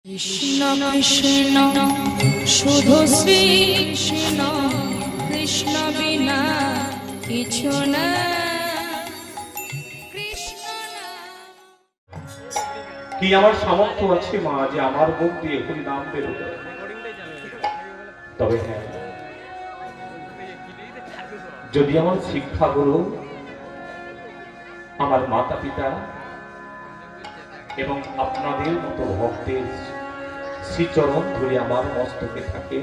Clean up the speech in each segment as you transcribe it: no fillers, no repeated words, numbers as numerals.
কৃষ্ণ কৃষ্ণ শুধু শ্রী কৃষ্ণ, কৃষ্ণ বিনা কিছু না। কৃষ্ণ কি আমার সামর্থ্য আছে মা যে আমার মুখ দিয়ে হরি নাম বেরোবে? তবে হ্যাঁ, যদি আমার শিক্ষাগুরু, আমার মাতা পিতা এবং আপনাদের মতো ভক্তের শ্রীচরণ ধরে আমার মস্তকে থাকে,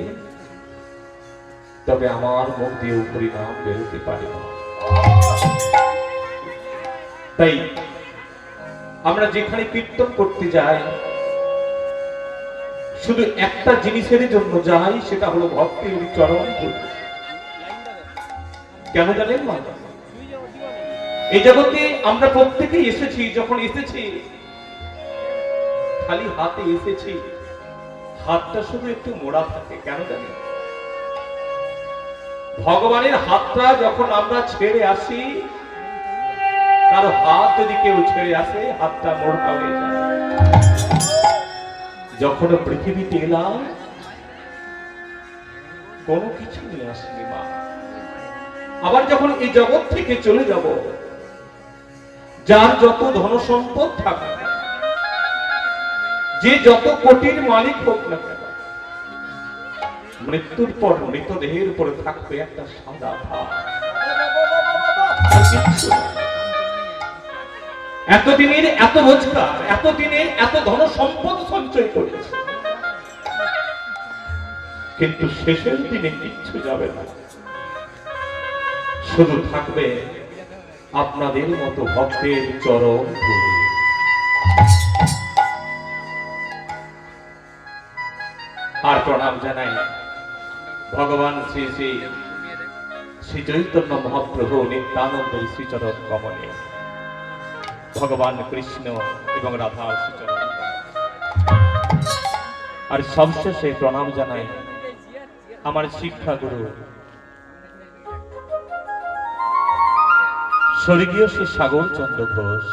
তবে আমার মুখ দিয়ে হরি নাম বেরোতে পারে না। তাই আমরা যেখানে কীর্তন করতে যাই, শুধু একটা জিনিসের জন্য যাই, সেটা হলো ভক্তের চরণ ধরে। কেন জানেন মা? এই জগতে আমরা প্রত্যেকেই এসেছি, যখন এসেছি খালি হাতে এসেছি, হাতটা শুধু একটু মোড়া থাকে। কেন জানেন? ভগবানের হাতটা যখন আমরা ছেড়ে আসি, কারো হাত যদি কেউ ছেড়ে আসে, হাতটা মোড়া হয়ে যায়। যখন পৃথিবীতে এলাম, কোনো কিছু নিয়ে আসেনি মা। আবার যখন এই জগৎ থেকে চলে যাব, যার যত ধন সম্পদ থাকবে, যে যত কোটির মালিক হোক না কেন, মৃত্যুর পর মৃতদেহের উপরে থাকবে একটা সাদা ভাব। এতদিনের এত রোজগার, এতদিনের এত ধন সম্পদ সঞ্চয় করেছে, কিন্তু শেষের দিনে কিচ্ছু যাবে না। শুধু থাকবে আপনাদের মতো ভক্তের চরণ ধরে। আর প্রণাম জানাই ভগবান শ্রী শ্রী শ্রী চৈতন্য মহাপ্রভু নিত্যানন্দের শ্রীচরণ কমলে, ভগবান কৃষ্ণ এবং রাধার শ্রীচরণ। আর সবশেষে প্রণাম জানাই আমার শিক্ষাগুরু স্বর্গীয় শ্রী সাগর চন্দ্র ঘোষ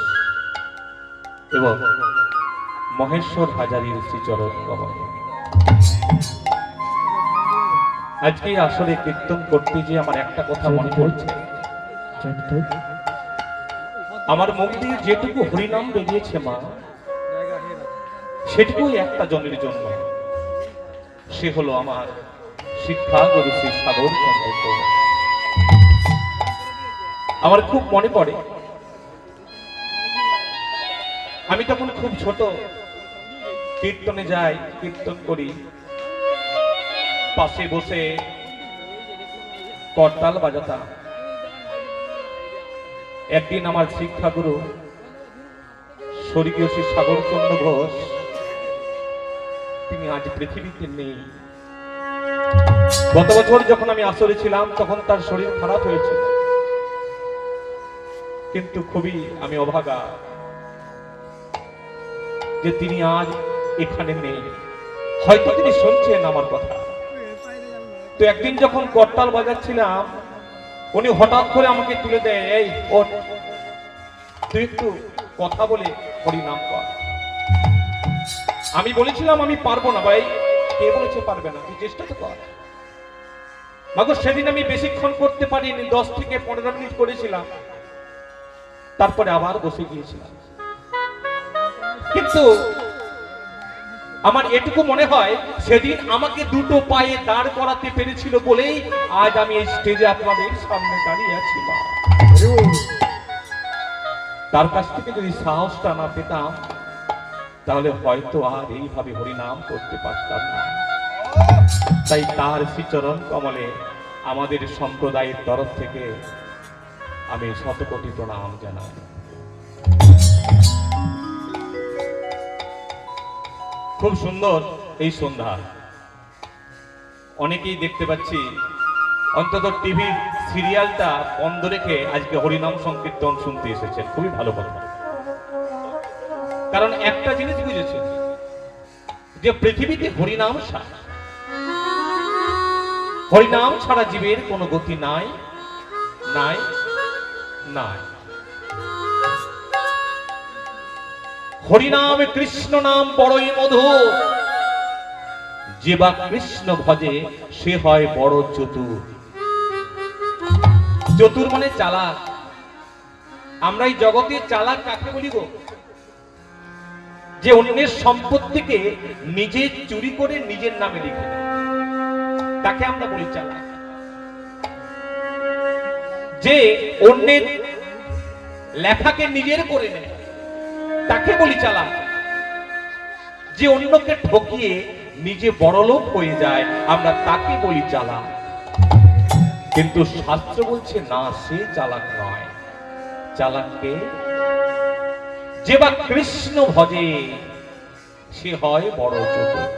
এবং মহেশ্বর হাজারীর শ্রীচরণ কমলে। আজকে আসলে কীর্তন করতে যে আমার একটা কথা মনে পড়ছে, আমার মুখ দিয়ে যেটুকু হরিনাম বেরিয়েছে মা, সেটুকুই একটা জনের জন্য। সে হলো আমার শিক্ষা গুরু শ্রী সাগর চন্দ্র ঘোষ। আমার খুব মনে পড়ে, আমি তখন খুব ছোট, কীর্তনে যাই, কীর্তন করি, পাশে বসে করতাল বাজাতাম। একদিন আমার শিক্ষাগুরু স্বর্গীয় শ্রী সাগর চন্দ্র ঘোষ, তিনি আজ পৃথিবীতে নেই। গত বছর যখন আমি আসরে ছিলাম, তখন তার শরীর খারাপ হয়েছিল, কিন্তু খুবই আমি অভাগা যে তিনি আজ এখানে নেই। হয়তো তিনি শুনছেন আমার কথা। তো একদিন যখন করতাল বাজাচ্ছিলাম, উনি হঠাৎ করে আমাকে তুলে দেয়, এই ওঠ, তুই একটু কথা বলে হরিনাম কর। আমি বলেছিলাম আমি পারবো না। ভাই, কে বলেছে পারবে না? তুই চেষ্টা তো কর। মাগো, সেদিন আমি বেশিক্ষণ করতে পারিনি, 10 থেকে 15 মিনিট করেছিলাম, তারপরে আবার বসে গিয়েছিলাম। কিন্তু আমার এটুকু মনে হয়, সেদিন আমাকে দুটো পায়ে দাঁড় করাতে পেরেছিল বলেই আজ আমি এই স্টেজে আপনাদের সামনে দাঁড়িয়ে আছি মা। তার কাছ থেকে যদি সাহসটা না পেতাম, তাহলে হয়তো আর এইভাবে হরিনাম করতে পারতাম না। তাই তার শ্রীচরণ কমলে আমাদের সম্প্রদায়ের তরফ থেকে আমি শতকোটি প্রণাম জানাই। খুব সুন্দর এই সন্ধ্যা। অনেকেই দেখতে পাচ্ছি অন্তত টিভির সিরিয়ালটা বন্ধ রেখে আজকে হরিনাম সংকীর্তন শুনতে এসেছেন। খুবই ভালো কথা। কারণ একটা জিনিস বুঝেছে যে পৃথিবীতে হরিনাম ছাড়া, হরিনাম ছাড়া জীবের কোনো গতি নাই, নাই, নাই। হরিনাম কৃষ্ণ নাম বড়ই মধুর। যে বা কৃষ্ণ ভজে সে হয় বড় চতুর। চতুর মানে চালাক। আমরা এই জগতে চালাক কাকে বলি গো? যে অন্যের সম্পত্তিকে নিজে চুরি করে নিজের নামে লিখে দেয়, তাকে আমরা বলি চালাক। যে অন্যের লেখাকে নিজের করে নেয়, তাকে বলি চালাক। যে অন্যকে ঠকিয়ে নিজে বড়লোক হয়ে যায়, আমরা তাকে বলি চালাক। কিন্তু শাস্ত্র বলছে না, সে চালাক নয়। চালাককে যে বা কৃষ্ণ ভজে সে হয় বড় চতুর।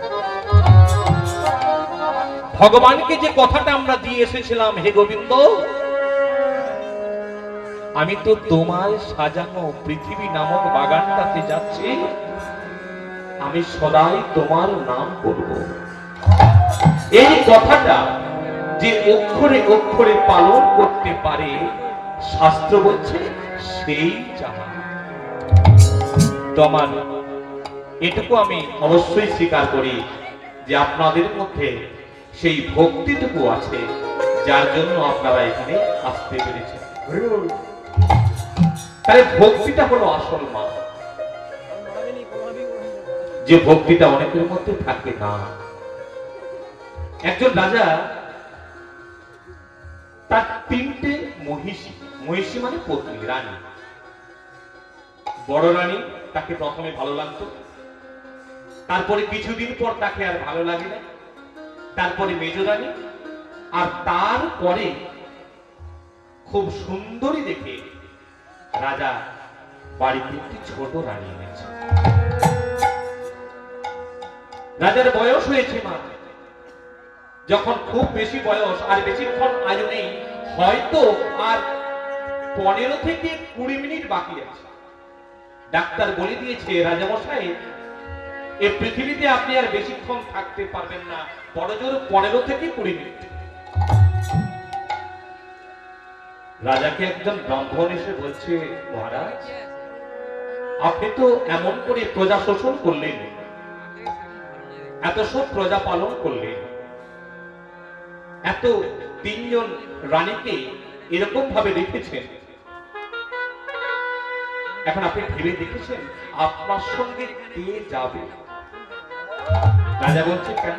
ভগবানকে যে কথাটা আমরা দিয়ে এসেছিলাম, হে গোবিন্দ, আমি তো তোমার সাজানো পৃথিবী নামক বাগানটাতে যাচ্ছি, আমি সদাই তোমার নাম করব। এই কথাটা যে অক্ষরে অক্ষরে পালন করতে পারে, শাস্ত্র বলছে সেই চালাক। তোমার এটুকু আমি অবশ্যই স্বীকার করি যে আপনাদের মধ্যে সেই ভক্তিটুকু আছে, যার জন্য আপনারা এখানে আসতে পেরেছেন। তাহলে ভক্তিটা হলো আসল মা, যে ভক্তিটা অনেকের মধ্যে থাকে না। একজন রাজা তার 3টে মহিষী, মহিষী মানে পত্নী, রানী। বড় রানী তাকে প্রথমে ভালো লাগতো, তারপরে কিছুদিন পর তাকে আর ভালো লাগে না, তারপরে মেজ রানী, আর তারপরে খুব সুন্দরী দেখে রাজা বাড়িতে একটি ছোট রানী এনেছে। রাজার বয়স হয়েছে মা, যখন খুব বেশি বয়স, আর বেশিক্ষণ আয়ু নেই, হয়তো আর 15 থেকে 20 মিনিট বাকি আছে। ডাক্তার বলে দিয়েছে, রাজামশাই, এই পৃথিবীতে আপনি আর বেশিক্ষণ থাকতে পারবেন না, বড় জোর 15 থেকে 20 মিনিট। রাজাকে একজন ব্রাহ্মণ এসে বলছে, মহারাজ, আপনি তো এমন করে প্রজা শোষণ করলেন, এত সব প্রজা পালন করলেন, এত 3 জন রানীকে এরকম ভাবে রেখেছেন, এখন আপনি ভেবে দেখেছেন আপনার সঙ্গে কে যাবে? রাজা বলছে, কেন?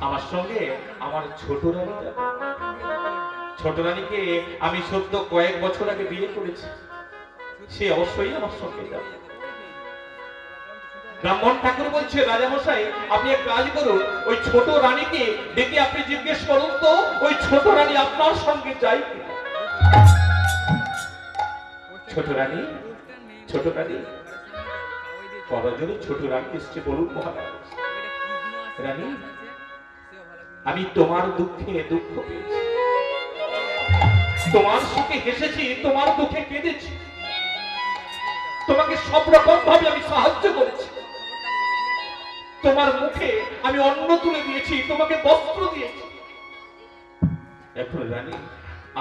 আমার সঙ্গে আমার ছোট রানী যাবে। ছোট রানীকে আমি সদ্য কয়েক বছর আগে বিয়ে করেছি, সে অবশ্যই আমার সঙ্গে যাবে। ব্রাহ্মণ ঠাকুর বলছে, রাজামশাই, আপনি এক কাজ করুন, ওই ছোট রানীকে ডেকে আপনি জিজ্ঞেস করুন তো, ওই ছোট রানী আপনার সঙ্গে যায় কিনা। ছোট রানী, ছোট রানী, পরজনে ছোট রানী এসছে, বলুন মহারাজ, রানী, আমি তোমার দুঃখে দুঃখ পেয়েছি, তোমার সুখে হেসেছি, তোমার দুঃখে কেঁদেছি, তোমাকে সব রকম ভাবে আমি সাহায্য করেছি, তোমার মুখে আমি অন্ন তুলে দিয়েছি, তোমাকে বস্ত্র দিয়েছি। এখন রানী,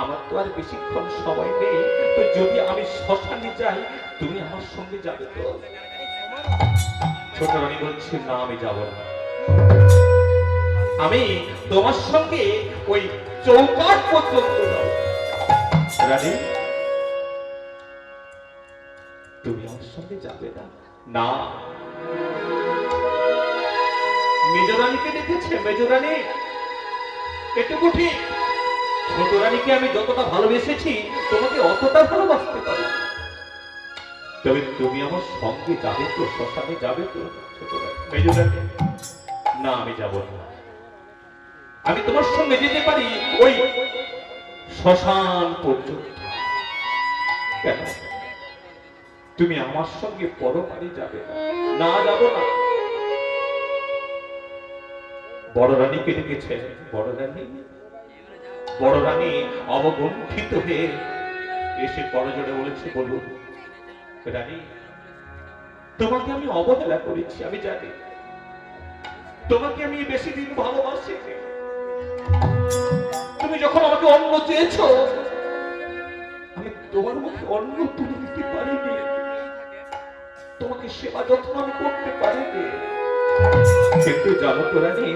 আমার তো আর বেশিক্ষণ সময় নেই, তো যদি আমি শ্মশানে যাই, তুমি আমার সঙ্গে যাবে তো? ছোট রানী বলছে, না, আমি যাব না, আমি তোমার সঙ্গে ওই চৌকাঠ পর্যন্ত যাব। রানী, তুমি আমার সঙ্গে যাবে না? না। মেজ রানীকে দেখেছে, মেজ রানী, এটুকু ঠিক, ছোট রানীকে আমি যতটা ভালোবেসেছি, তোমাকে অতটা ভালোবাসতে পারি, তবে তুমি আমার সঙ্গে যাবে তো? শ্মশানে যাবে তো? ছোট রানী, মেজ রানী, না, আমি যাব না। আমি তোমার সঙ্গে যেতে পারি ওই শ্মশান পর্যন্ত। কেন? তুমি আমার সঙ্গে পরপারে যাবে না? না, যাব না। বড় রানীকে ডেকেছে, বড় রানী, বড় রানী অবগুণ্ঠিত হয়ে এসে বড় জোরে বলেছে, বলুন রানী, তোমাকে আমি অবহেলা করেছি, আমি জানি, তোমাকে আমি বেশি দিন ভালোবাসি। তুমি যখন আমাকে অন্ন চেয়েছো, আমি তোমার মুখে অন্ন তুলে দিতে পারিনি, তোমাকে সেবা যত্ন আমি করতে পারিনি। কিন্তু জানো তো রানী,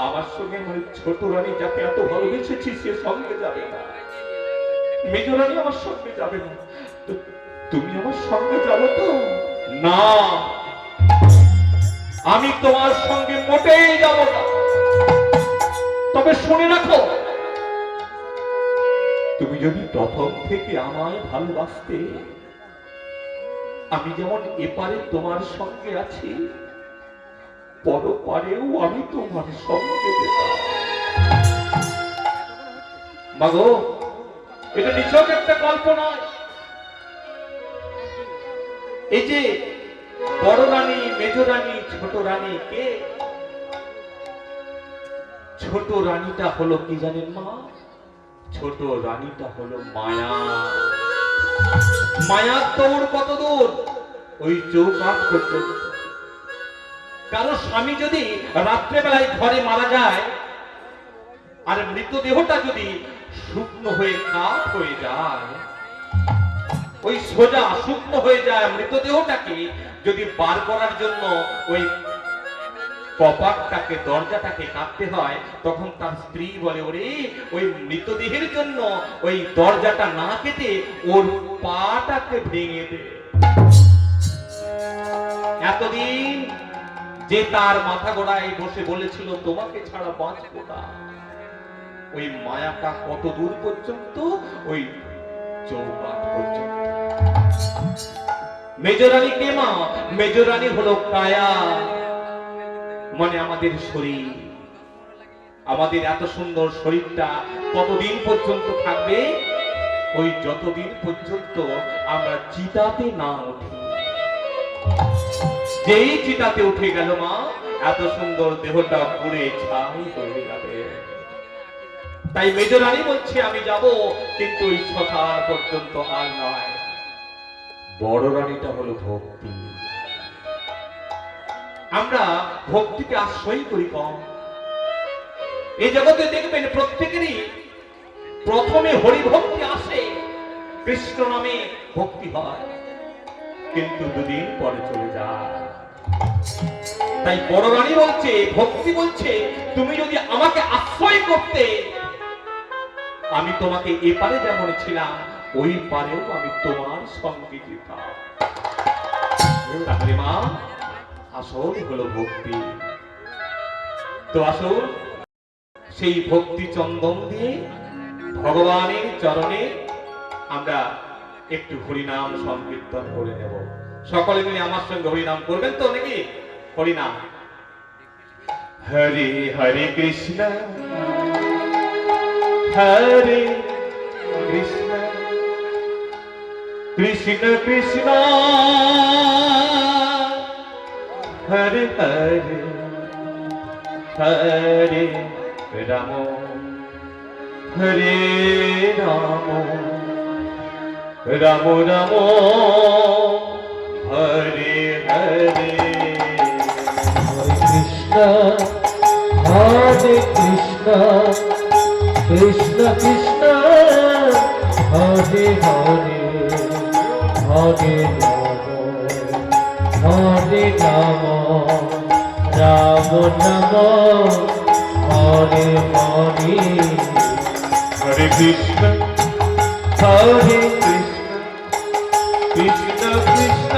আমার সঙ্গে মানে ছোট রানী যাকে এত ভালোবেসেছি সে সঙ্গে যাবে না, মেজ রানী আমার সঙ্গে যাবে না। তুমি আমার সঙ্গে যাবে তো? না, আমি তোমার সঙ্গে মোটেই যাব না। তবে শুনে রাখো, তুমি যদি প্রথম থেকে আমায় ভালোবাসতে, আমি যেমন এপারে তোমার সঙ্গে আছি, পরপারেও আমি তোমার সঙ্গে যেতাম। মাগো, এটা নিছক একটা গল্প নয়। এই যে বড় রানী, মেজ রানী, ছোট রানী কে? ছোট রানীটা হলো কি জানেন মা? ছোট রানীটা হলো মায়া। মায়ার দৌড় কত দূর? ওই চৌকাঠ পর্যন্ত। কারো স্বামী যদি রাত্রেবেলায় ঘরে মারা যায়, আর মৃতদেহটা যদি শুকনো হয়ে কাঠ হয়ে যায়, ওই সোজা শুকনো হয়ে যায় মৃতদেহটাকে যদি বার করার জন্য ওই কপাটটাকে, দরজাটাকে কাটতে হয়, তখন তার স্ত্রী বলে, ওরে ওই মৃতদেহের জন্য ওই দরজাটা না কেটে ওর পাটাকে ভেঙে দে। এতদিন যে তার মাথা গোড়ায় বসে বলেছিল তোমাকে ছাড়া বাঁচবো না, ওই মায়াটা কত দূর পর্যন্ত? ওই চৌকাঠ পর্যন্ত। মেজরানী কে মা? মেজরানী হলো কায়া, মানে আমাদের শরীর। আমাদের এত সুন্দর শরীরটা কতদিন পর্যন্ত থাকবে? ওই যতদিন পর্যন্ত আমরা চিতাতে না উঠি। যেই চিতাতে উঠে গেল মা, এত সুন্দর দেহটা পুড়ে ছাই হয়ে যাবে। তাই মেজরানী বলছে আমি যাব, কিন্তু ওই শ্মশান পর্যন্ত আর নয়। বড় রানীটা হলো ভক্তি। আমরা ভক্তিকে আশ্রয় করি কম। এই জগতে দেখবেন প্রত্যেকেরই প্রথমে হরিভক্তি আসে, কৃষ্ণ নামে ভক্তি হয়, কিন্তু দুদিন পরে চলে যায়। তাই বড় রানী বলছে, ভক্তি বলছে, তুমি যদি আমাকে আশ্রয় করতে, আমি তোমাকে এপারে যেমন ছিলাম ওই পারেও আমি তোমার সঙ্গে যেতাম। তাহলে মা, আসল হলো ভক্তি। তো আসল সেই ভক্তি চন্দন দিয়ে ভগবানের চরণে আমরা একটু হরিনাম সংকীর্তন করে নেব। সকলে মিলে আমার সঙ্গে হরিনাম করবেন তো নাকি? হরিনাম। হরে হরে কৃষ্ণ, হরে কৃষ্ণ, কৃষ্ণ কৃষ্ণ হরে হরে, হরে রাম, হরে রাম, রাম রাম, হরে হরে। হরে কৃষ্ণ, কৃষ্ণ কৃষ্ণ হরে হরে, হরে রাম, হরে রাম, রাম রাম, হরে হরে। হরে কৃষ্ণ, হরে কৃষ্ণ, কৃষ্ণ কৃষ্ণ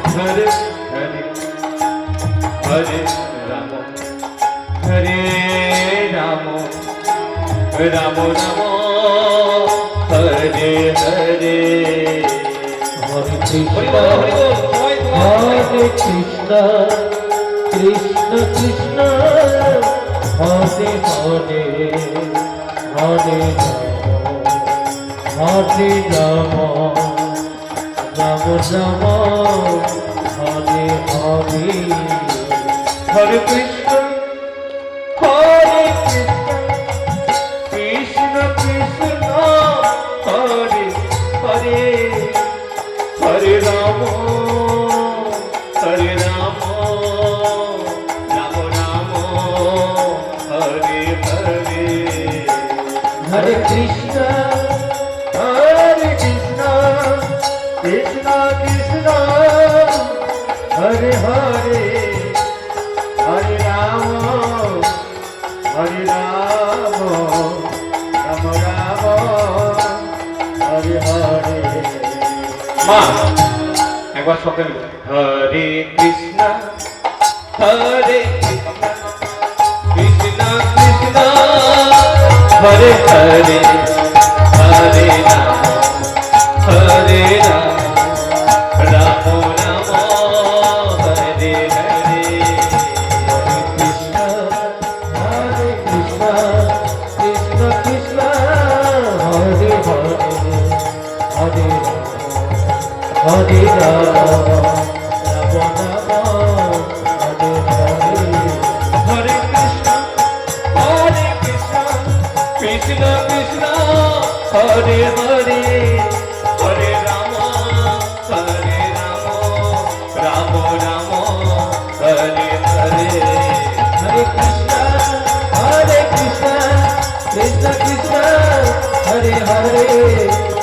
হরে হরে, হরে রাম, হরে রাম, রাম রাম, হরে হরে। হরে কৃষ্ণ, হরে কৃষ্ণ, কৃষ্ণ কৃষ্ণ হরে হরে, হরে রাম, হরে রাম, রাম রাম, হরে হরে। হরে কৃষ্ণ, হরে কৃষ্ণ, কৃষ্ণ কৃষ্ণ হরে হরে, হরে রাম, হরে রাম, রাম রাম, হরে হরে। হরে কৃষ্ণ, হরে কৃষ্ণ, কৃষ্ণ কৃষ্ণ হরে হরে, মা একবার সকলে মিলে, হরে কৃষ্ণ হরে কৃষ্ণ কৃষ্ণ কৃষ্ণ হরে হরে হরে রাম হরে রাম রাম রাম হরে হরে কৃষ্ণ হরে কৃষ্ণ কৃষ্ণ কৃষ্ণ হরে হরে হরে হরে রাম রাম রাম হরে হরে হরে কৃষ্ণ কৃষ্ণ কৃষ্ণ হরে হরে হরে রাম রাম রাম হরে হরে হরে কৃষ্ণ কৃষ্ণ কৃষ্ণ হরে হরে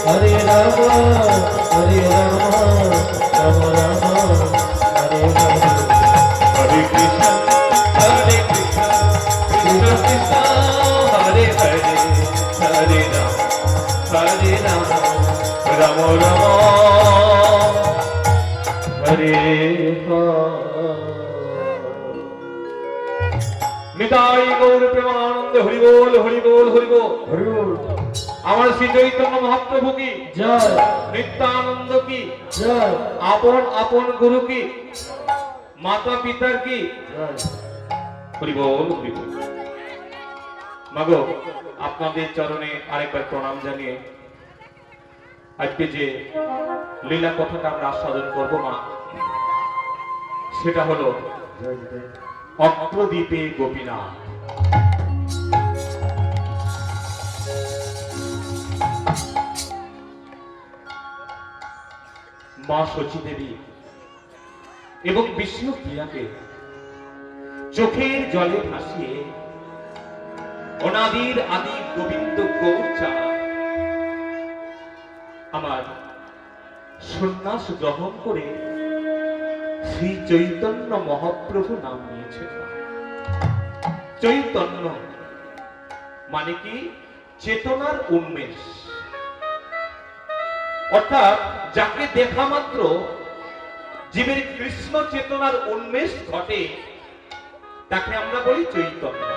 হরে রাম রাম রাম হরে হরে হরে কৃষ্ণ কৃষ্ণ কৃষ্ণ হরে হরে হরে রাম রাম রাম হরে নিতাই গৌর প্রেমানন্দে হরি বল হরি বল হরি বল হরি বল আমার শ্রী চৈতন্য মহাপ্রভু কি জয় নিত্যানন্দ কি জয় আপন আপন গুরু কি মাতা পিতার কি জয় হরি বল হরি বল। মাগো আপনাদের চরণে আরেকবার প্রণাম জানিয়ে আজকে যে লীলা কথাটা আমরা আস্বাদন করবো মা, সেটা হলো জয় জয় অত্রদ্বীপে গোপীনাথ। মা শচী দেবী এবং বিষ্ণু প্রিয়াকে চোখের জলে ভাসিয়ে অনাদির আদি গোবিন্দ গৌরচা আমার সন্ন্যাস গ্রহণ করে শ্রী চৈতন্য মহাপ্রভু নাম নিয়েছেন। চৈতন্য মানে কি চেতনার উন্মেষ, অর্থাৎ যাকে দেখা মাত্র জীবের কৃষ্ণ চেতনার উন্মেষ ঘটে তাকে আমরা বলি চৈতন্য।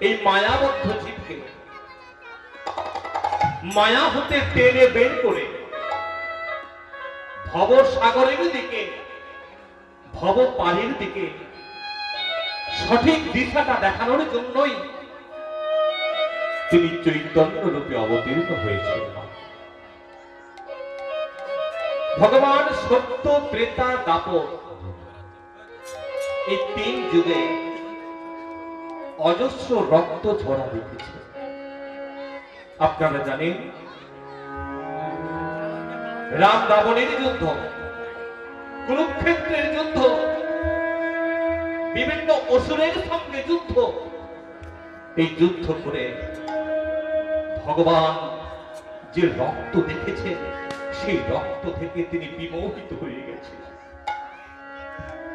এই মায়াবদ্ধ জীবকে মায়া হতে টেনে বের করে ভব সাগরের দিকে, ভব পাড়ের দিকে সঠিক দিশাটা দেখানোর জন্যই তিনি চৈতন্য রূপে অবতীর্ণ হয়েছেন। ভগবান সত্য ত্রেতা দাপর এই তিন যুগে অজস্র রক্ত ঝরা দেখেছে। আপনারা জানেন রাম রাবণের যুদ্ধ, কুরুক্ষেত্রের যুদ্ধ, বিভিন্ন অসুরের সঙ্গে যুদ্ধ। এই যুদ্ধ করে ভগবান যে রক্ত দেখেছেন সেই রক্ত থেকে তিনি বিমোহিত হয়ে গেছেন।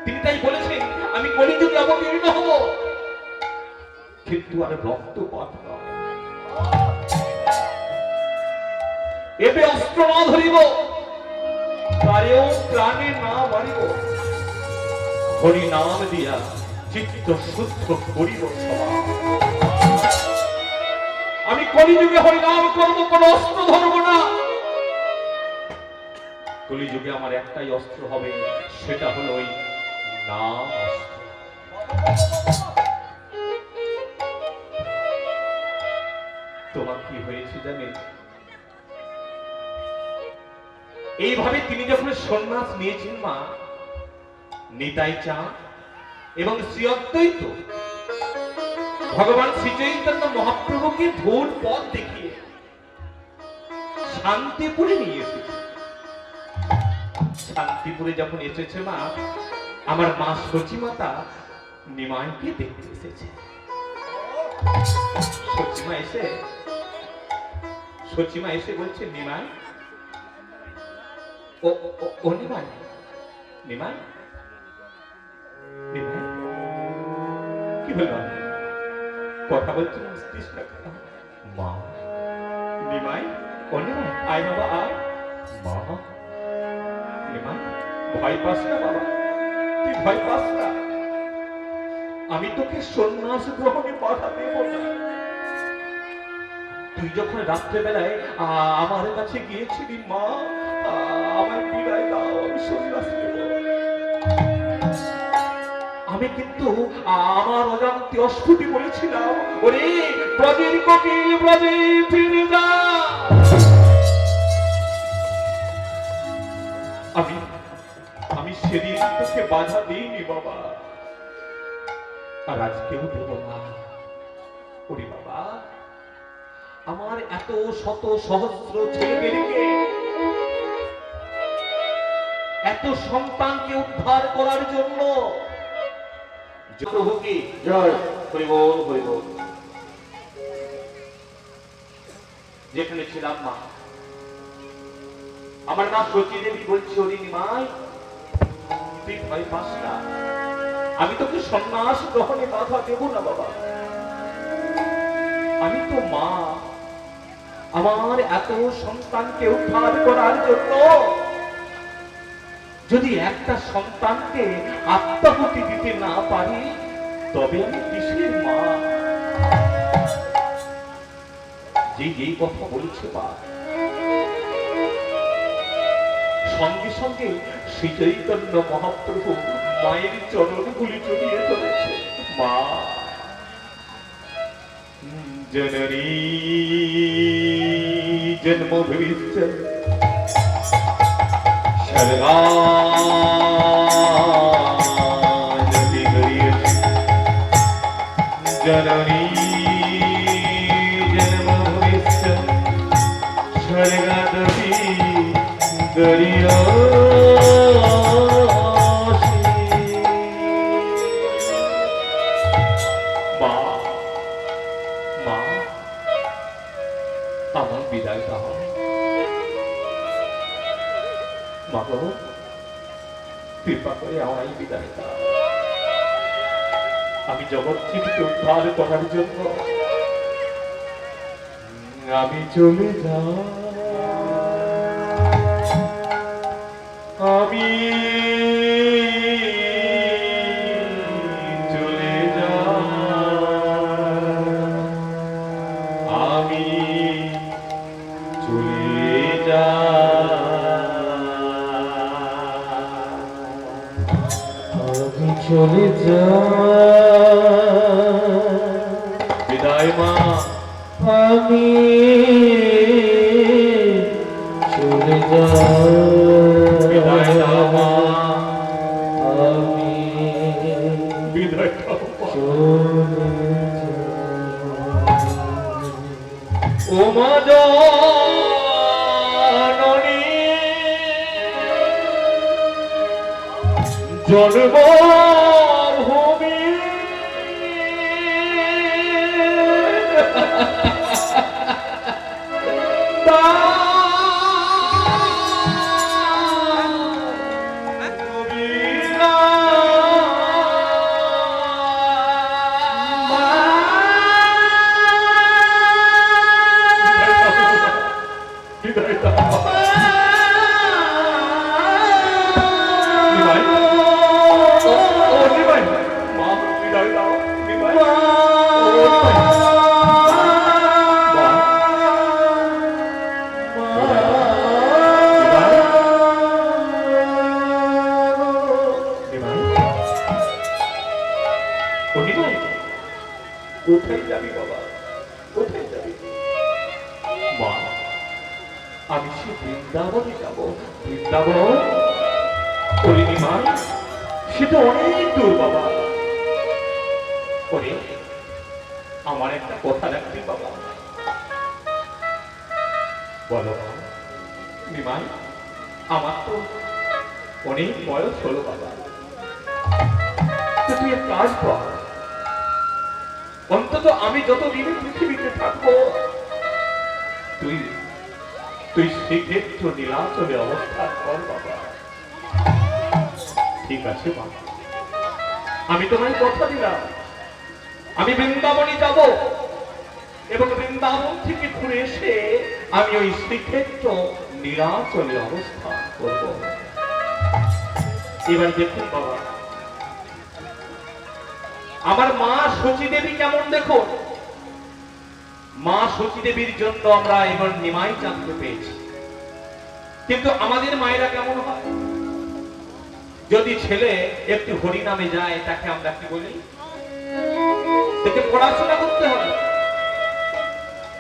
তিনি তাই বলেছেন আমি কলিযুগে অবতীর্ণ হব, কিন্তু আর রক্তপাত নয়, এবে অস্ত্র না ধরিব, তারেও প্রাণে না মারিব, হরি নাম দিয়া চিত্ত শুদ্ধ করিব সভা। আমি কলিযুগে হরিনাম করব, কোন অস্ত্র ধরব না। কলিযুগে আমার একটাই অস্ত্র হবে, সেটা হলো ওই নাম অস্ত্র। তোমার কি হয়েছে জানে, এইভাবে তিনি যখন সন্ন্যাস নিয়েছেন মা, নিতাই চাঁদ এবং শ্রী অদ্বৈত ভগবান শ্রী চৈতন্য মহাপ্রভুকে ভুল পথ দেখিয়ে শান্তিপুরে নিয়ে এসেছে। শান্তিপুরে যখন এসেছে মা, আমার মা শচী মাতা নিমাইকে দেখতে এসেছে। সচিমা এসে বলছে নিমাই, ও নিমাই, নিমাই, নিমাই কি বললাম, কথা বলছেন মা। নিমাই, ও নিমাই, আয় বাবা আয়, মা, নিমাই, ভয় পাস না বাবা, তুই ভয় পাস না। আমি তোকে সন্ন্যাস গ্রহণে বাধা দেব না। তুই যখন রাত্রেবেলায় আমার কাছে গিয়েছিলি, মা আমার বিদায় দাও, আমি সন্ন্যাস নেব। আমি কিন্তু আমার অজান্তে অস্ফুটি বলেছিলাম, ওরে ব্রজের কোকিল ব্রজে ফিরে যা। আমি সেদিন তোকে বাধা দিইনি বাবা, আর আজকেও দেব না। ওরে বাবা, আমার এত শত সহস্র ছেলেদেরকে, এত সন্তানকে উদ্ধার করার জন্য প্রভু কি জয়, হরি বল হরি বল। যেখানে ছিলাম মা, আমার মা সতী দেবী বলছে, ওরে নিমাই, তুই ভয় পাস না, আমি তোকে সন্ন্যাস গ্রহণে বাধা দেব না বাবা। আমি তো মা, আমার এত সন্তানকে উদ্ধার করার জন্য যদি একটা সন্তানকে আত্মাহুতি দিতে না পারি, তবে আমি কিসের মা? যেই কথা বলছে মা, সঙ্গে সঙ্গে শ্রী চৈতন্য মহাপ্রভু মায়ের চরণগুলি জড়িয়ে ধরেছে। মা জননী জন্ম ভবিষ্য সর্বানতি হরিয়সি, জননী জন্ম ভবিষ্য স্বর্গাদপি গরিয়সি। মা, মা, আমার বিদায় দাও। মা গো, কৃপা করে আমায় বিদায় দাও। আমি জগৎ জীবকে উদ্ধার করার জন্য আমি চলে যাই। আমি চলে যাই, আমি চলে যাই, আমি চলে যাই। বিদায় মা, আমি চলে যাই। বিদায় দাও মা, আমি বিদায় দাও মা। চলে যাই। ও মা জননী, জন্মভূমি বিদায় দাও। নিমাই, ও নিমাই, মা বিদায় দাও। নিমাই, ও নিমাই, মা, নিমাই, ও নিমাই, কোথায় যাবি বাবা, কোথায় যাবি? মা, আমি সে বৃন্দাবনে যাব। বৃন্দাবন করিনি মা, সেটা অনেক দূর বাবা। করে আমার একটা কথা রাখবি বাবা। বলো মা। নিমাই, আমার তো অনেক বয়স হলো বাবা, তো তুই এক কাজ কর, অন্তত আমি যতদিন পৃথিবীতে থাকবো, তুই তুই শ্রীক্ষেত্র নীলাচলে অবস্থান কর বাবা। ঠিক আছে বাবা, আমি তোমায় কথা দিলাম, আমি বৃন্দাবনে যাব এবং বৃন্দাবন থেকে ঘুরে এসে আমি ওই শ্রীক্ষেত্র নীলাচলে অবস্থান করব। এবার দেখুন বাবা, আমার মা সচী দেবী কেমন দেখো। মা সচী দেবীর জন্য আমরা এবার নিমাই জানতে পেয়েছি, কিন্তু আমাদের মায়েরা কেমন হয়? যদি ছেলে একটু হরি নামে যায় তাকে আমরা কি বলি? তোকে পড়াশোনা করতে হবে,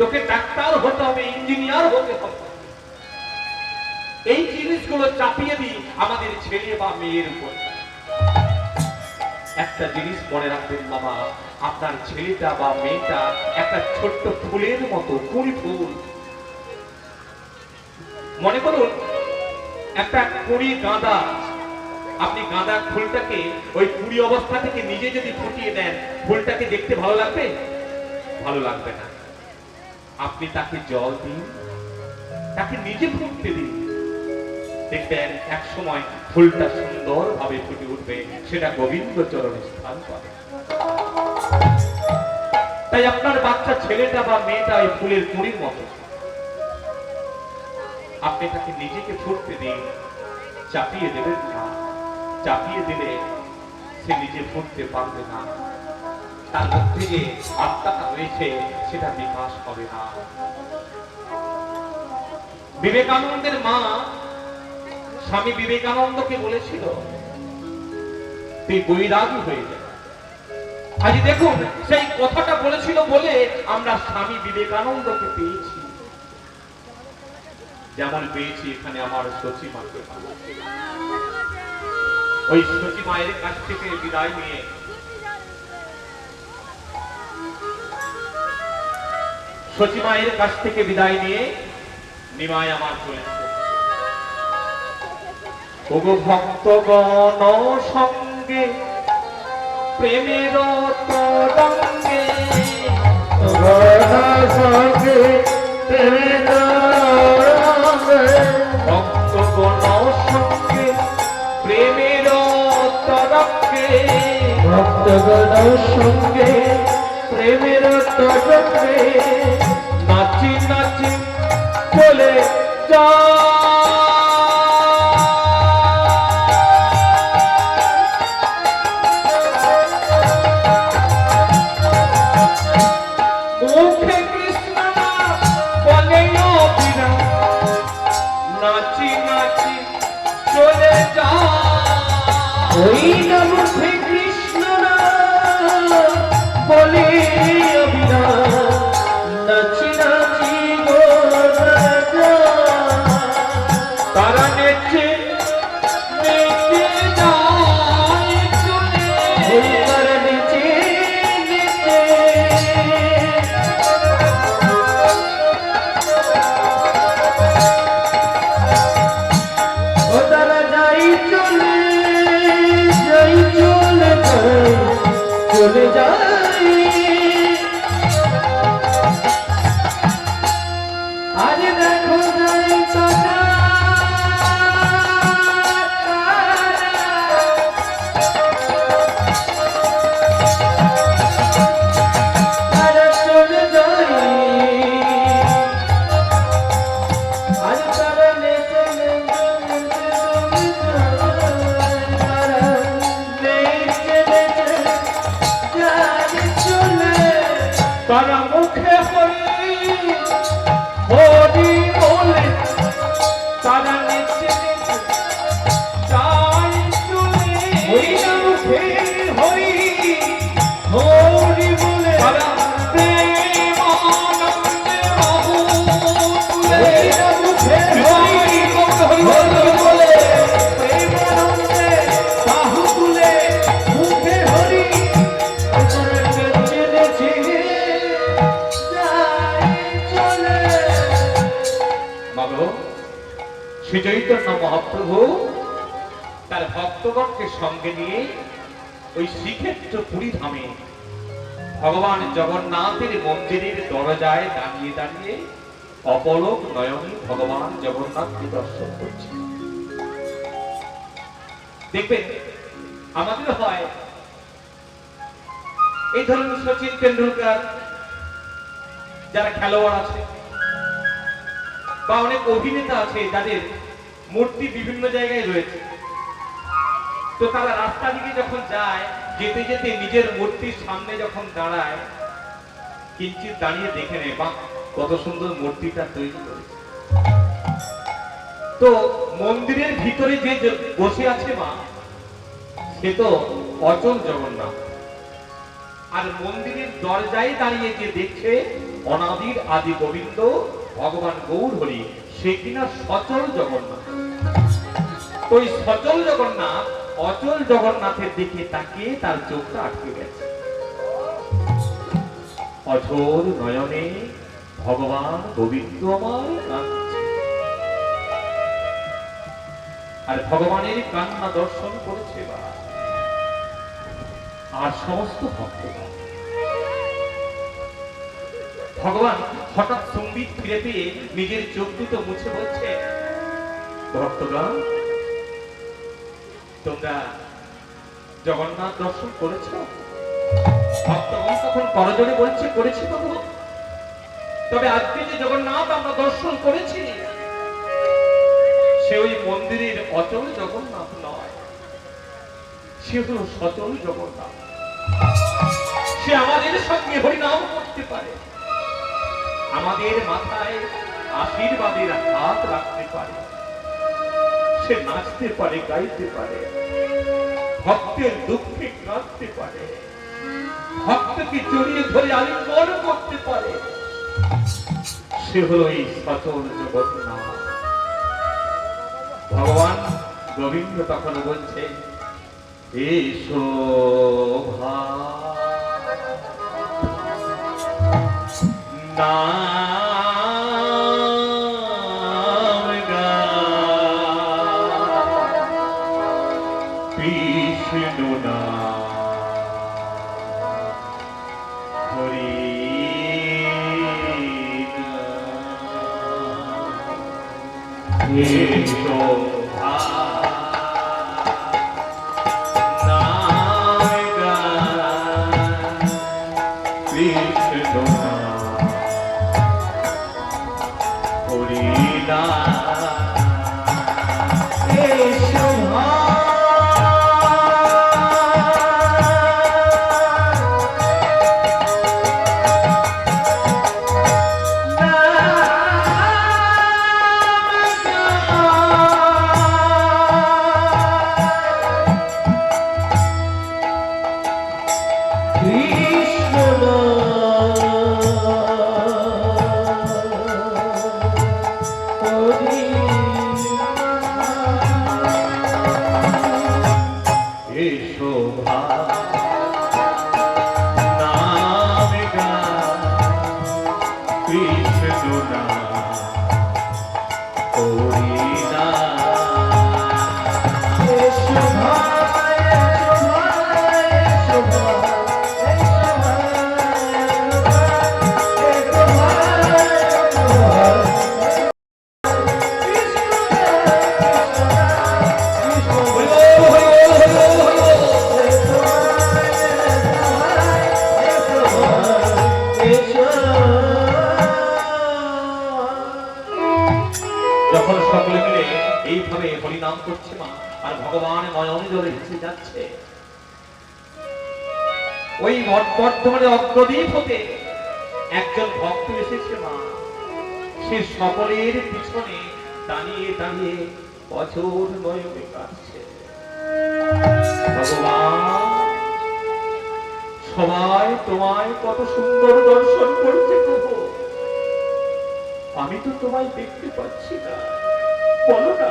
তোকে ডাক্তার হতে হবে, ইঞ্জিনিয়ার হতে হবে। এই জিনিসগুলো চাপিয়ে দিই আমাদের ছেলে বা মেয়ের উপর। একটা জিনিস মনে রাখবেন বাবা, আপনার ছেলেটা বা মেয়েটা একটা ছোট্ট ফুলের মতো, কুড়ি ফুল। মনে করুন একটা কুড়ি গাঁদা, আপনি গাঁদা ফুলটাকে ওই কুড়ি অবস্থা থেকে নিজে যদি ফুটিয়ে দেন, ফুলটাকে দেখতে ভালো লাগবে? ভালো লাগবে না। আপনি তাকে জল দিন, তাকে নিজে ফুটতে দিন, দেখবেন এক সময় ফুলটা সুন্দর ভাবে ফুটে উঠবে, সেটা গোবিন্দ চরণে স্থান পাবে। তাই আপনার বাচ্চা ছেলেটা বা মেয়েটা ওই ফুলের কুড়ির মতো, আপনি তাকে নিজেকে ফুটতে দিন, চাপিয়ে দেবেন না। চাপিয়ে দিলে সে নিজে ফুটতে পারবে না, তার মধ্যে যে আত্মাটা রয়েছে সেটা বিকাশ হবে না। বিবেকানন্দের মা স্বামী বিবেকানন্দকে বলেছিল, তুই বৈরাগী হয়ে যা। আজ দেখুন সেই কথাটা বলেছিল বলে আমরা স্বামী বিবেকানন্দকে পেয়েছি, যেমন পেয়েছি এখানে আমার সচী মাকে। ওই সচী মায়ের কাছ থেকে বিদায় নিয়ে সচী মায়ের কাছ থেকে বিদায় নিয়ে নিমাই আমার চলেছে। ওগো ভক্তগণ সঙ্গে প্রেমের তরঙ্গে, সঙ্গে প্রেমের তরঙ্গে, ভক্তগণ সঙ্গে প্রেমের তরঙ্গে, ভক্তগণ সঙ্গে প্রেমের তরঙ্গে, নাচি নাচি চলে যা। মুখে কৃষ্ণ বলে অবিরা, নাচি নাচি চলে যা। ওই না মুখে কৃষ্ণ না বলে অবিরা, নাচি নাচি গো রাজা। তারা নেচে নেচে যায় চলে, ওই তারা নেচে নেচে, ও তারা যাই চলে, যাই চলে যায়, চলে যায়। আজ দেখো যাই তারা, তারা চলে যায়। আজ তারা নেচে নেচে নেচে চলে যায়, তারা নেচে নেচে যায় চলে। তারা মুখে হরি হরি বলে, তারা নেচে নেচে যায় চলে। ওই না মুখে হরি হরি বলে, তারা প্রেমানন্দে বাহু তুলে, ওই না মুখে হরি হরি বলে, প্রেমানন্দে বাহু তুলে, মুখে হরি তারা নেচে নেচে যায় চলে। বাবু শ্রী চৈতন্য মহাপ্রভু তার ভক্তগণকে সঙ্গে নিয়ে ওই শ্রীক্ষেত্র পুরী ধামে ভগবান জগন্নাথের মন্দিরের দরজায় দাঁড়িয়ে দাঁড়িয়ে অপলক নয়নে ভগবান জগন্নাথকে দর্শন করছে। দেখবেন আমাদের হয় এই ধরুন সচিন তেন্ডুলকার যারা খেলোয়াড় আছে, বা অনেক অভিনেতা আছে যাদের মূর্তি বিভিন্ন জায়গায় রয়েছে, তো তারা রাস্তা দিকে যখন যায়, যেতে যেতে নিজের মূর্তির সামনে যখন দাঁড়ায়, কিঞ্চিত দাঁড়িয়ে দেখে নেয়, বা কত সুন্দর মূর্তিটা তৈরি করেছে। তো মন্দিরের ভিতরে যে বসে আছে মা, সে তো অচল জগন্নাথ। আর মন্দিরের দরজায় দাঁড়িয়ে যে দেখছে অনাদির আদি গোবিন্দ ভগবান গৌর হরি, সে কিনা সচল জগন্নাথ। তো এই সচল জগন্নাথ অচল জগন্নাথের দিকে তাকিয়ে তার চোখটা আটকে গেছে। অঝোর নয়নে ভগবান গোবিন্দ আমার কাঁদছে, আর ভগবানের কান্না দর্শন করেছে বা আর সমস্ত ভক্তগণ। ভগবান হঠাৎ সম্বিত ফিরে পেয়ে নিজের চোখ দুটো মুছে বলছে, ভক্তগণ, তোমরা জগন্নাথ দর্শন করেছ? ভক্তগণ তখন করজোড়ে বলছে, করেছি প্রভু। তবে আজকে যে জগন্নাথ আমরা দর্শন করেছি, সে ওই মন্দিরের অচল জগন্নাথ নয়, সে হলো সচল জগন্নাথ। সে আমাদের সঙ্গে হরিনাম করতে পারে, আমাদের মাথায় আশীর্বাদের হাত রাখতে পারে, সে নাচতে পারে, গাইতে পারে, ভক্তের দুঃখে কাঁদতে পারে, ভক্তকে জড়িয়ে ধরে আলিঙ্গন করতে পারে। সে হলো এই সচল জগন্নাথ। ভগবান গোবিন্দ তখন বলছে, এসো নাম কৃষ্ণ হরি এসো যখন সকলে মিলে এইভাবে হরিনাম করছে মা, আর ভগবান নয়ন জলে ভেসে যাচ্ছে, ওই বর্ধমানে অগ্রদীপ হতে একজন ভক্ত এসেছে মা। সে সকলের পিছনে দাঁড়িয়ে দাঁড়িয়ে অঝোর নয়নে কাঁদছে। ভগবান, সবাই তোমায় কত সুন্দর দর্শন করছে প্রভু, আমি তো তোমায় দেখতে পাচ্ছি না, বলো না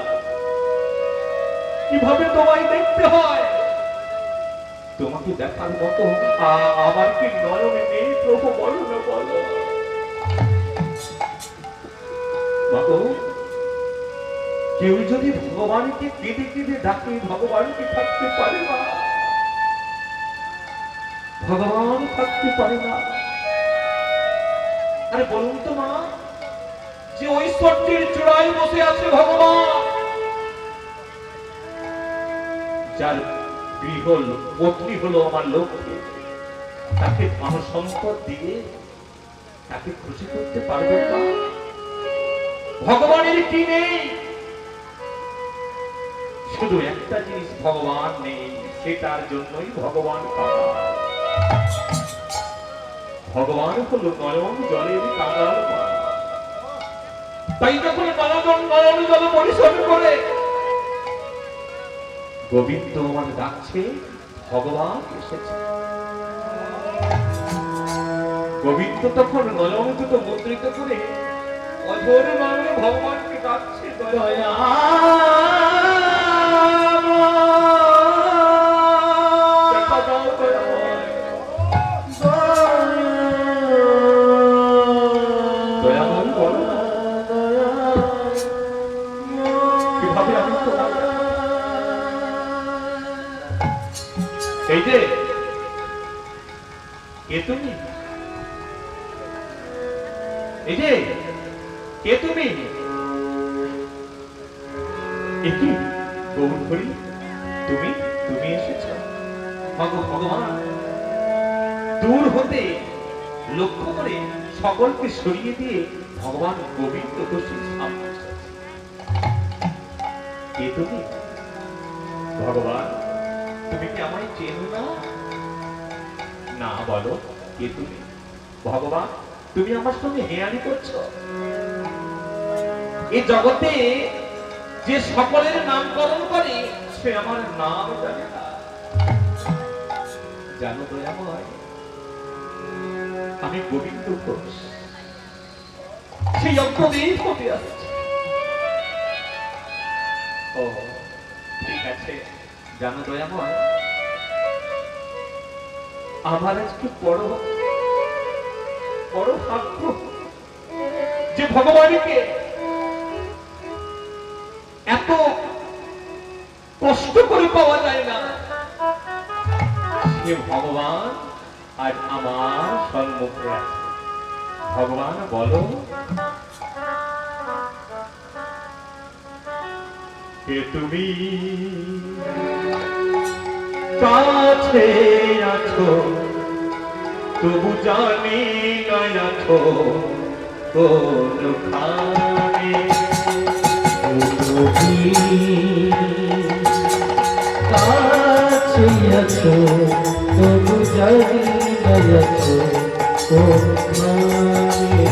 কিভাবে তোমায় দেখতে হয়? তোমাকে দেখার মতো আমার কি নয়নে নেই প্রভু, বলো না, বলো। বাবু, কেউ যদি ভগবানকে কেঁদে কেঁদে ডাকে, ভগবান কি থাকতে পারে না? ভগবান থাকতে পারে না। আরে বলুন তো মা, যে ঐশ্বর্যের চূড়ায় বসে আছে ভগবান, যার গৃহ পত্নী হলো আমার লক্ষ্মী, তাকে ধন সম্পদ দিয়ে তাকে খুশি করতে পারবে না? ভগবানের কি নেই? শুধু একটা জিনিস ভগবান নেই, সেটার জন্যই ভগবান কাঙাল। ভগবান হলো নয়ন জলের কাঙাল। তাই যখন নয়ন জল পরিশোধ করে গোবিন্দ আমার ডাকছে, ভগবান এসেছে। গোবিন্দ তখন নয়ন দুটো মুদ্রিত করে অঝোর নয়নে ভগবানকে ডাকছে, দয়া এই যে কে তুমি? এই যে কে তুমি? একি গৌরহরি, তুমি তুমি এসেছো? ভগবান দূর হতে লক্ষ্য করে সকলকে সরিয়ে দিয়ে ভগবান গোবিন্দ দোষীর সামনে এসেছে। কে তুমি? ভগবান তুমি কি আমায় চেনো না? না, বলো কে তুমি? ভগবান তুমি আমার সঙ্গে হেয়ালি করছো? এই জগতে যে সকলের নামকরণ করে সে আমার নাম জানে না। জানো দয়াময়, আমি গোবিন্দ ঘোষ, সেই অগ্রদেব হতে আসছি। ও ঠিক আছে। জানো দয়াময়, আমার আজকে বড় বড় ভাগ্য যে ভগবানকে এত কষ্ট করে পাওয়া যায় না। সে ভগবান আজ আমার সম্মুখে আছে। ভগবান বলো কে তুমি? কাছে আছো তবু জানি না আছো কোনখানে। কাছে আছো তবু জানি না আছো কোনখানে।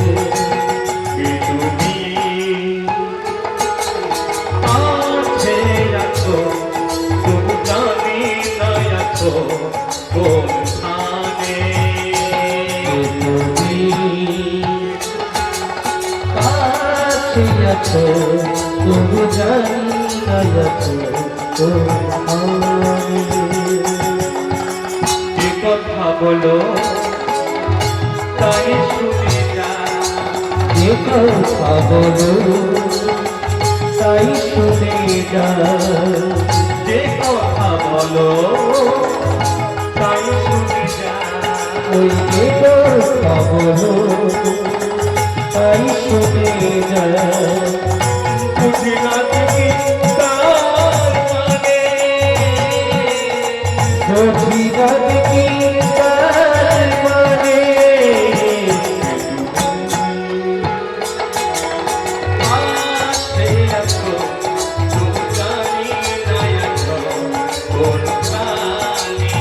কে তুমি? কাছে আছো তবু জানি না আছো কোনখানে। তুমি কাছে আছো তবু জানি না আছো কোনখানে। যে কথা বলো তাই শুনে যা, যে কথা বলো তাই শুনে যা। যে কথা বলো তাই শুনে যা। ওই যে কথা বলো তাই শুনে যা। বুঝি না তুমি তার মানে, বুঝি না কি তার মানে। কাছে আছো তবু জানি না আছো কোনখানে।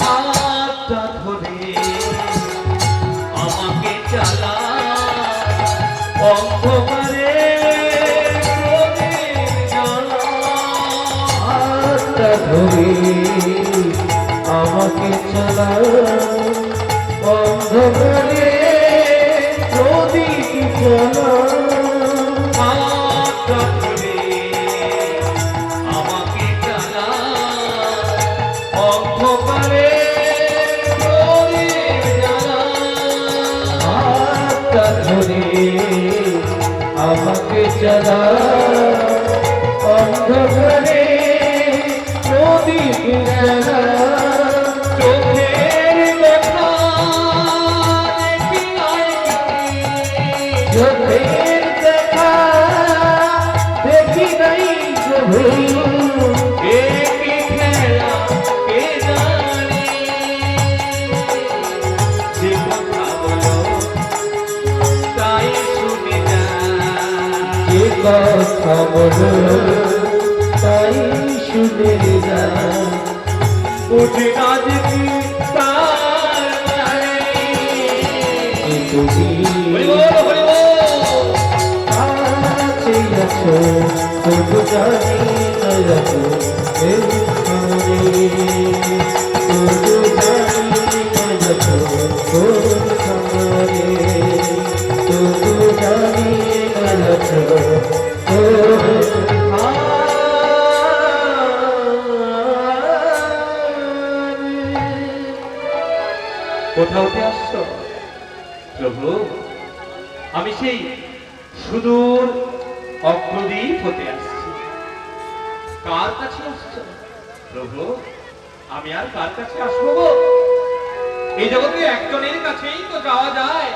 হাতটা ধরে আমাকে চালা অন্ধকারে রোদের জ্বালা। হাতটা ধরে আমাকে চালা অন্ধকারে প্রদীপ জ্বালা। জ্বালা অন্ধকারে প্রদীপ জ্বালা চোখের দেখা দেখি নাই চোখের দেখা দেখি নাই প্রভু এ কি খেলা কে জানে যে কথা বলো তাই শুনে যা যে কথা বলো তাই শুনে যা বুঝি না যে কি তার মানে তুমি হরি বল হরি বল কাছে আছো তবু জানি না আছো এই খানে তবু জানি না আছো কোন খানে তবু জানি না আছো কোন কোথা হতে আসছো প্রভু? আমি সেই সুদূর অগ্রদ্বীপ হতে আসছি। কার কাছে আসছো প্রভু? আমি আর কার কাছে আসবো গো? এই জগতে একজনের কাছেই তো যাওয়া যায়।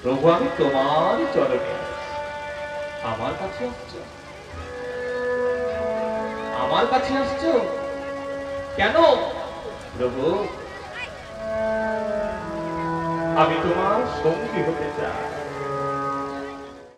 প্রভু আমি তোমার চরণে আসছি। আমার কাছে আসছো? আমার কাছে আসছো কেন প্রভু? আমি তোমার সঙ্গী